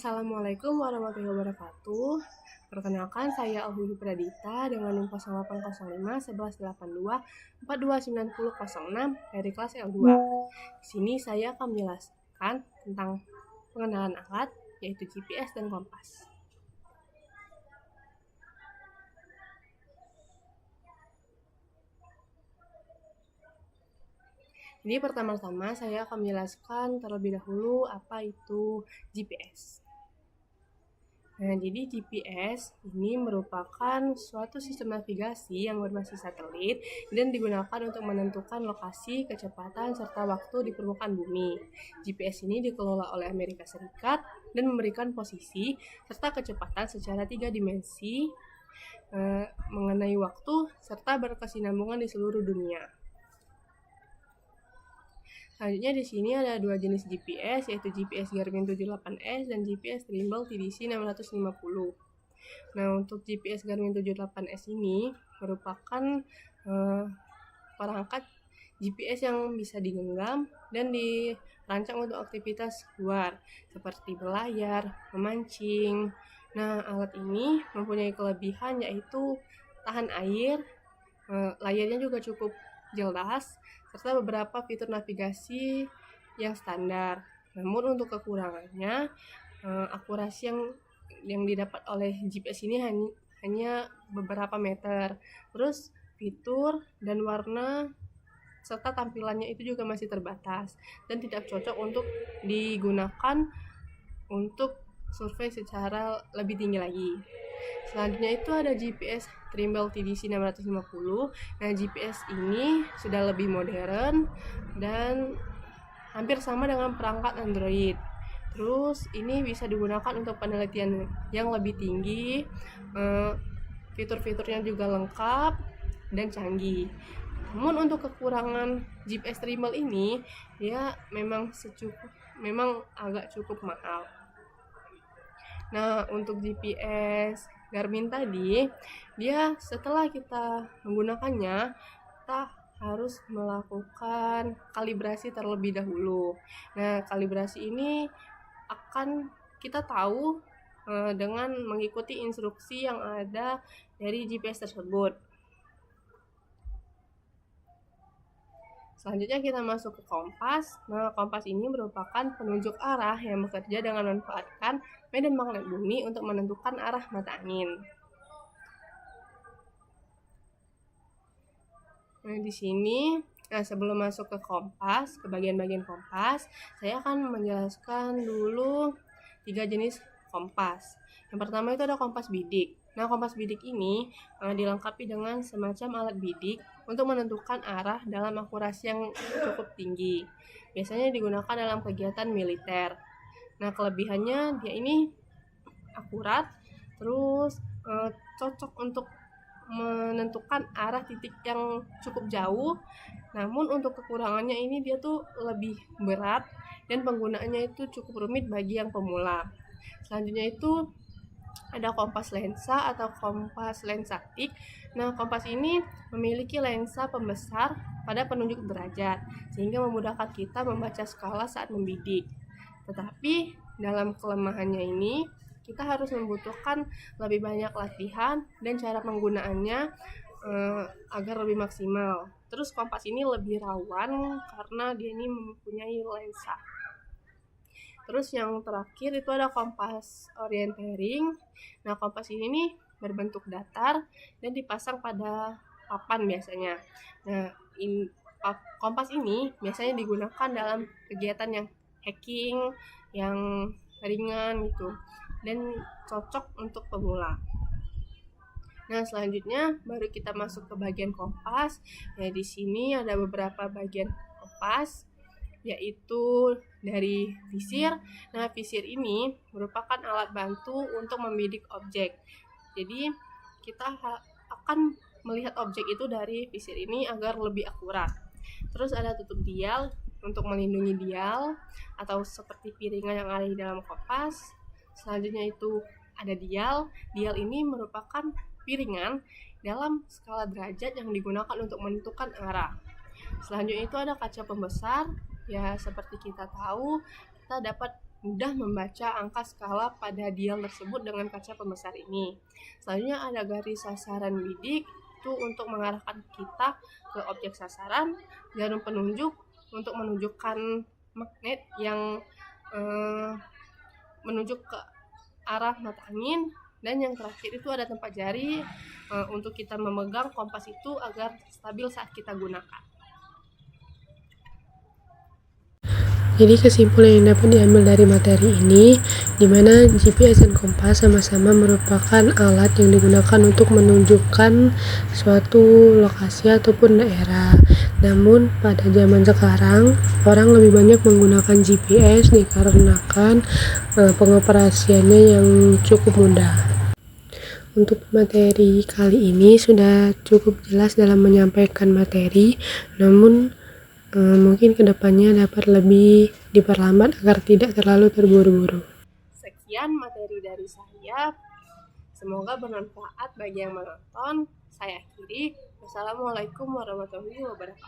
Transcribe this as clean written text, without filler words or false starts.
Assalamualaikum warahmatullahi wabarakatuh. Perkenalkan, saya Auhudi Pradita dengan NIM 0805 1182 429006 dari kelas L2. Di sini saya akan menjelaskan tentang pengenalan alat, yaitu GPS dan kompas. Jadi pertama-tama saya akan menjelaskan terlebih dahulu apa itu GPS. Nah, jadi GPS ini merupakan suatu sistem navigasi yang berbasis satelit dan digunakan untuk menentukan lokasi, kecepatan, serta waktu di permukaan bumi. GPS ini dikelola oleh Amerika Serikat dan memberikan posisi serta kecepatan secara 3 dimensi mengenai waktu serta berkesinambungan di seluruh dunia. Selanjutnya di sini ada dua jenis GPS, yaitu GPS Garmin 78S dan GPS Trimble TDC 650. Nah, untuk GPS Garmin 78S ini merupakan perangkat GPS yang bisa digenggam dan dirancang untuk aktivitas luar seperti berlayar, memancing. Nah, alat ini mempunyai kelebihan yaitu tahan air, layarnya juga cukup jelas, serta beberapa fitur navigasi yang standar. Namun untuk kekurangannya, akurasi yang didapat oleh GPS ini hanya beberapa meter. Terus fitur dan warna serta tampilannya itu juga masih terbatas dan tidak cocok untuk digunakan untuk survei secara lebih tinggi lagi. Selanjutnya itu ada GPS Trimble TDC 650. Nah, GPS ini sudah lebih modern dan hampir sama dengan perangkat Android. Terus ini bisa digunakan untuk penelitian yang lebih tinggi, fitur-fiturnya juga lengkap dan canggih. Namun untuk kekurangan GPS Trimble ini, dia memang agak cukup mahal. Nah, untuk GPS Garmin tadi, dia setelah kita menggunakannya, kita harus melakukan kalibrasi terlebih dahulu. Nah, kalibrasi ini akan kita tahu dengan mengikuti instruksi yang ada dari GPS tersebut. Selanjutnya kita masuk ke kompas. Nah, kompas ini merupakan penunjuk arah yang bekerja dengan memanfaatkan medan magnet bumi untuk menentukan arah mata angin. Nah, di sini, sebelum masuk ke kompas, ke bagian-bagian kompas, saya akan menjelaskan dulu 3 jenis kompas. Yang pertama itu ada kompas bidik. Nah, kompas bidik ini dilengkapi dengan semacam alat bidik untuk menentukan arah dalam akurasi yang cukup tinggi. Biasanya digunakan dalam kegiatan militer. Nah, kelebihannya dia ini akurat, terus cocok untuk menentukan arah titik yang cukup jauh. Namun untuk kekurangannya ini dia tuh lebih berat dan penggunaannya itu cukup rumit bagi yang pemula. Selanjutnya itu ada kompas lensa atau kompas lensatik. Nah, kompas ini memiliki lensa pembesar pada penunjuk derajat sehingga memudahkan kita membaca skala saat membidik. Tetapi dalam kelemahannya ini kita harus membutuhkan lebih banyak latihan dan cara penggunaannya agar lebih maksimal. Terus kompas ini lebih rawan karena dia ini mempunyai lensa. Terus yang terakhir itu ada kompas orienteering. Nah, kompas ini nih berbentuk datar dan dipasang pada papan biasanya. Nah, kompas ini biasanya digunakan dalam kegiatan yang hiking, yang ringan gitu, dan cocok untuk pemula. Nah, selanjutnya baru kita masuk ke bagian kompas. Nah, di sini ada beberapa bagian kompas, yaitu dari visir. Nah, visir ini merupakan alat bantu untuk membidik objek. Jadi, kita akan melihat objek itu dari visir ini agar lebih akurat. Terus ada tutup dial untuk melindungi dial atau seperti piringan yang ada di dalam kompas. Selanjutnya itu ada dial. Dial ini merupakan piringan dalam skala derajat yang digunakan untuk menentukan arah. Selanjutnya itu ada kaca pembesar. Ya, seperti kita tahu, kita dapat mudah membaca angka skala pada dial tersebut dengan kaca pembesar ini. Selanjutnya ada garis sasaran bidik, itu untuk mengarahkan kita ke objek sasaran. Jarum penunjuk untuk menunjukkan magnet yang menunjuk ke arah mata angin. Dan yang terakhir itu ada tempat jari untuk kita memegang kompas itu agar stabil saat kita gunakan. Jadi kesimpulan yang dapat diambil dari materi ini, di mana GPS dan kompas sama-sama merupakan alat yang digunakan untuk menunjukkan suatu lokasi ataupun daerah. Namun pada zaman sekarang, orang lebih banyak menggunakan GPS dikarenakan pengoperasiannya yang cukup mudah. Untuk materi kali ini sudah cukup jelas dalam menyampaikan materi, namun mungkin kedepannya dapat lebih diperlambat agar tidak terlalu terburu-buru. Sekian materi dari saya. Semoga bermanfaat bagi yang menonton. Saya akhiri. Wassalamualaikum warahmatullahi wabarakatuh.